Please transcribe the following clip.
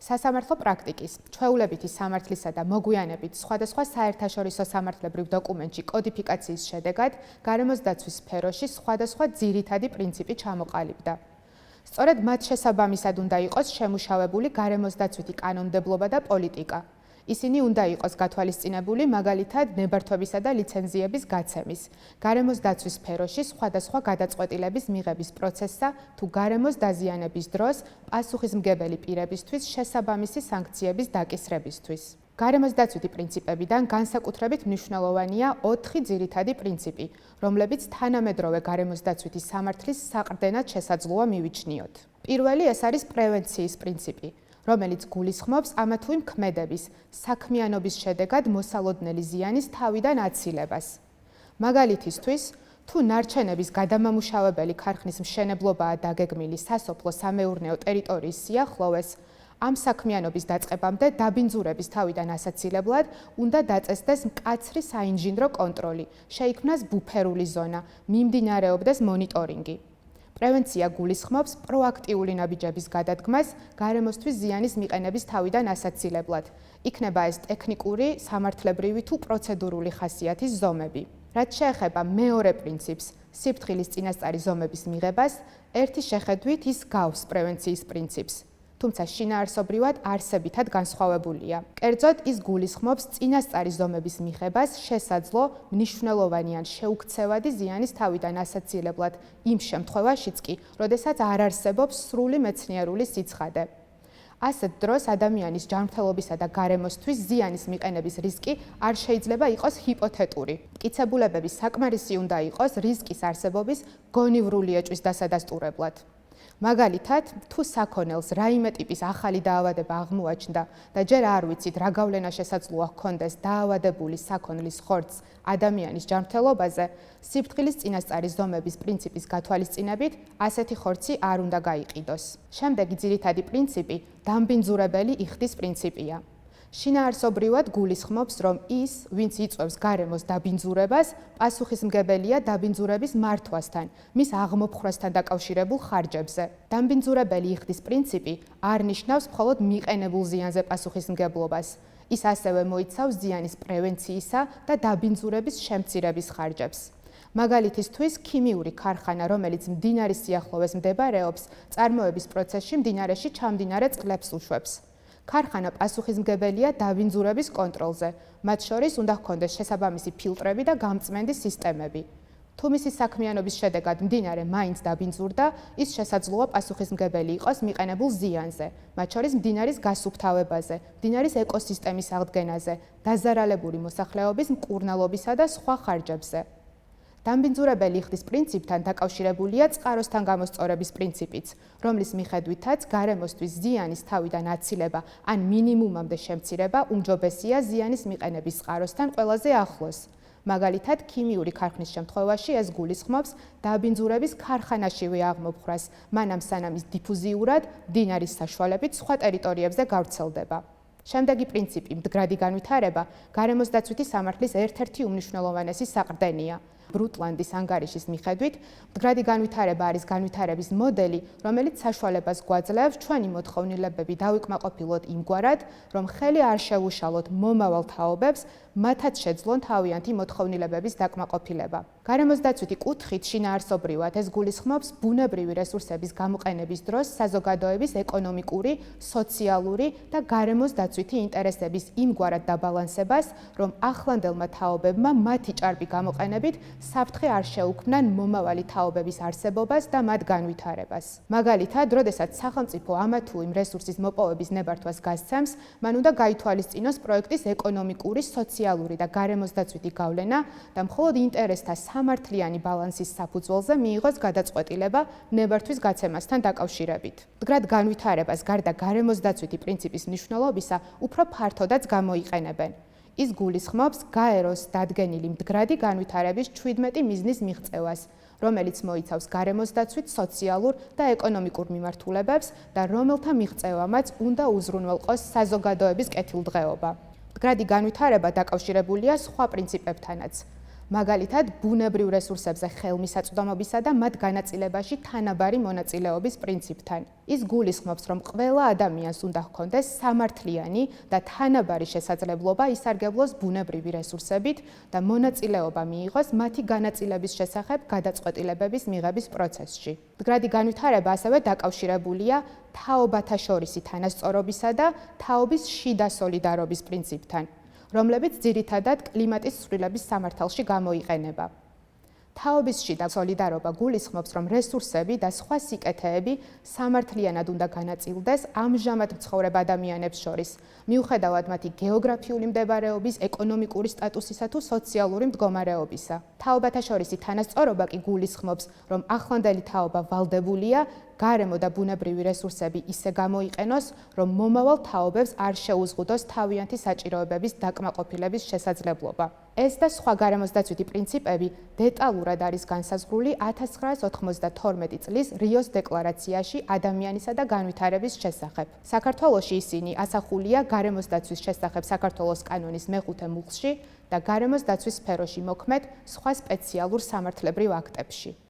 სასამართლო პრაქტიკის, ჩვეულებითი სამართლისა და მოგვიანებით სხვადასხვა საერთაშორისო სამართლებრივ დოკუმენტში კოდიფიკაციის შედეგად გარემოს დაცვის სფეროში სხვადასხვა ძირითადი პრინციპი ჩამოყალიბდა. სწორედ მათ შესაბამისად უნდა იყოს შემუშავებული გარემოს დაცვითი კანონმდებლობა და პოლიტიკა. ისინი უნდა იყოს გათვალისწინებული მაგალითად ნებართვებისა და ლიცენზიების გაცემის, გარემოს დაცვის სფეროში სხვადასხვა გადაწყვეტილების მიღების პროცესსა თუ გარემოს დაზიანების დროს პასუხისმგებელი პირებისთვის შესაბამისი სანქციების დაკისრებისთვის. გარემოს დაცვითი პრინციპებიდან განსაკუთრებით მნიშვნელოვანია 4 ძირითადი პრინციპი, რომლებიც თანამედროვე გარემოს დაცვითი სამართლის საყრდენად შესაძლოა მივიჩნიოთ. პირველი ეს არის პრევენციის პრინციპი, რომელიც გულისხმობს ამა თუ იმ ქმედების, საქმიანობის შედეგად მოსალოდნელი ზიანის თავიდან აცილებას. მაგალითისთვის, თუ ნარჩენების გადამამუშავებელი ქარხნის მშენებლობაა დაგეგმილი სასოფლო-სამეურნეო ტერიტორიის სიახლოვეს, ამ საქმიანობის დაწყებამდე დაბინძურების თავიდან ასაცილებლად უნდა დაწესდეს მკაცრი საინჟინრო კონტროლი, შეიქმნას ბუფერული ზონა, მიმდინარეობდეს მონიტორინგი. პრევენცია გულისხმობს პროაქტიული ნაბიჯების გადადგმას გარემოსთვის ზიანის მიყენების თავიდან ასაცილებლად. იქნება ეს ტექნიკური, სამართლებრივი თუ პროცედურული ხასიათის ზომები. რაც შეეხება მეორე პრინციპს, სიფრთხილის წინასწარი ზომების მიღებას, ერთი შეხედვით ის გავს პრევენციის პრინციპს. თუმცა შინაარსობრივად არსებითად განსხვავებულია. კერძოდ ის გულისხმობს წინასწარი ზომების მიღებას შესაძლო მნიშვნელოვანი ან შეუქცევადი ზიანის თავიდან ასაცილებლად იმ შემთხვევაშიც კი, როდესაც არ არსებობს სრული მეცნიერული სიცხადე. ასეთ დროს ადამიანის ჯანმრთელობისა და გარემოსთვის ზიანის მიყენების რისკი არ შეიძლება იყოს ჰიპოთეტური. მტკიცებულებების საკმარისი უნდა იყოს რისკის არსებობის გონივრული ეჭვის დასადასტურებლად. მაგალითად, თუ საქონელს რაიმე ტიპის ახალი დაავადება აღმოაჩნდა და ჯერ არ ვიცით რა გავლენა შესაძლოა ჰქონდეს დაავადებული საქონლის ხორცს ადამიანის ჯანმრთელობაზე, სიფრთხილის წინასწარი ზომების პრინციპის გათვალისწინებით ასეთი ხორცი არ უნდა გაიყიდოს. შემდეგი ძირითადი პრინციპი დამბინძურებელი იხდის პრინციპია. შინაარსობრივად გულისხმობს, რომ ის, ვინც იწვევს გარემოს დაბინძურებას, პასუხისმგებელია დაბინძურების მართვასთან, მის აღმოფხვრასთან დაკავშირებულ ხარჯებზე. დამბინძურებელი იხდის პრინციპი არ ნიშნავს მხოლოდ მიყენებულ ზიანზე პასუხისმგებლობას. ის ასევე მოიცავს ზიანის პრევენციისა და დაბინძურების შემცირების ხარჯებს. მაგალითისთვის, ქიმიური ქარხანა, რომელიც მდინარის სიახლოვეს მდებარეობს, წარმოების პროცესში მდინარეში ჩამდინარე წყლებს უშვებს. ქარხანა პასუხისმგებელია დაბინძურების კონტროლზე, მათ შორის უნდა ჰქონდეს შესაბამისი ფილტრები და გამწმენდის სისტემები. თუ მისი საქმიანობის შედეგად მდინარე მაინც დაბინძურდა, ის შესაძლოა პასუხისმგებელი იყოს მიყენებულ ზიანზე, მათ შორის მდინარის გასუფთავებაზე, მდინარის ეკოსისტემის აღდგენაზე, დაზარალებული მოსახლეობის მკურნალობისა და სხვა ხარჯებზე. დამბინძურებელი იხდის პრინციპთან დაკავშირებულია წყაროსთან გამოსწორების პრინციპიც, რომლის მიხედვითაც გარემოსთვის ზიანის თავიდან აცილება ან მინიმუმამდე შემცირება უმჯობესია ზიანის მიყენების წყაროსთან ყველაზე ახლოს. მაგალითად, ქიმიური ქარხნის შემთხვევაში ეს გულისხმობს დაბინძურების ქარხანაშივე აღმოფხვრას, მანამ სანამ ის დიფუზიურად მდინარის საშუალებით სხვა ტერიტორიებზე გავრცელდება. შემდეგი პრინციპი, მდგრადი განვითარება, გარემოს დაცვითი სამართლის ერთ-ერთი უმნიშვნელოვანესი საყრდენია. ბრუტლანდის ანგარიშის მიხედვით, მდგრადი განვითარება არის განვითარების მოდელი, რომელიც საშუალებას გვაძლევს ჩვენი მოთხოვნილებები დავიკმაყოფილოთ იმგვარად, რომ ხელი არ შევუშალოთ მომავალ თაობებს, მათაც შეძლონ თავიანთი მოთხოვნილებების დაკმაყოფილება. გარემოს დაცვითი კუთხით შინაარსობრივად ეს გულისხმობს ბუნებრივი რესურსების გამოყენების დროს საზოგადოების ეკონომიკური, სოციალური და გარემოს დაცვითი ინტერესების იმგვარად დაბალანსებას, რომ ახლანდელმა თაობებმა მათი ჭარბი გამოყენებით საფრთხე არ შეუქმნან მომავალი თაობების არსებობას და მათ განვითარებას. მაგალითად, როდესაც სახელმწიფო ამა თუ იმ რესურსის მოპოვების ნებართვას გასცემს, მან უნდა გაითვალისწინოს პროექტის ეკონომიკური, სოციალური და გარემოს დაცვითი გავლენა და მხოლოდ ინტერესთა სამართლიანი ბალანსის საფუძველზე მიიღოს გადაწყვეტილება ნებართვის გაცემასთან დაკავშირებით. მდგრად განვითარებას გარდა გარემოს დაცვითი პრინციპის მნიშვნელობისა უფრო ფართოდაც გამოიყენებენ. ის გულისხმობს გაეროს დადგენილი მდგრადი განვითარების 17 მიზნის მიღწევას, რომელიც მოიცავს გარემოს დაცვით სოციალურ და ეკონომიკურ მიმართულებებს და რომელთა მიღწევამაც უნდა უზრუნველყოს საზოგადოების კეთილდღეობა. მდგრადი განვითარება დაკავშირებულია სხვა პრინციპებთანაც. მაგალითად, ბუნებრივ რესურსებზე ხელმისაწვდომობისა და მათ განაწილებაში თანაბარი მონაწილეობის პრინციპთან. ის გულისხმობს, რომ ყველა ადამიანს უნდა ჰქონდეს სამართლიანი და თანაბარი შესაძლებლობა ისარგებლოს ბუნებრივი რესურსებით და მონაწილეობა მიიღოს მათი განაწილების შესახებ გადაწყვეტილებების მიღების პროცესში. მდგრადი განვითარება ასევე დაკავშირებულია თაობათა შორისი თანასწორობისა და თაობის შიდა სოლიდარობის პრინციპთან, რომლებიც ძირითადად კლიმატის ცვლილების სამართალში გამოიყენება. თაობის შიდა სოლიდარობა გულისხმობს, რომ რესურსები და სხვა სიკეთეები სამართლიანად უნდა განაწილდეს ამჟამად მცხოვრებ ადამიანებს შორის, მიუხედავად მათი გეოგრაფიული მდებარეობის, ეკონომიკური სტატუსისა თუ სოციალური მდგომარეობისა. თაობათა შორისი თანასწორობა კი გულისხმობს, რომ ახლანდელი თაობა ვალდებულია გარემო და ბუნებრივი რესურსები ისე გამოიყენოს, რომ მომავალ თაობებს არ შეუზღუდოს თავიანთი საჭიროებების დაკმაყოფილების შესაძლებლობა. ეს და სხვა გარემოსდაცვითი პრინციპები დეტალურად არის განსაზღვრული 1992 წლის რიოს დეკლარაციაში ადამიანისა და განვითარების შესახებ. საქართველოში ისინი ასახულია გარემოსდაცვის შესახებ საქართველოს კანონის მეხუთე მუხლში და გარემოსდაცვის სფეროში მოქმედ სხვა სპეციალურ სამართლებრივ აქტებში.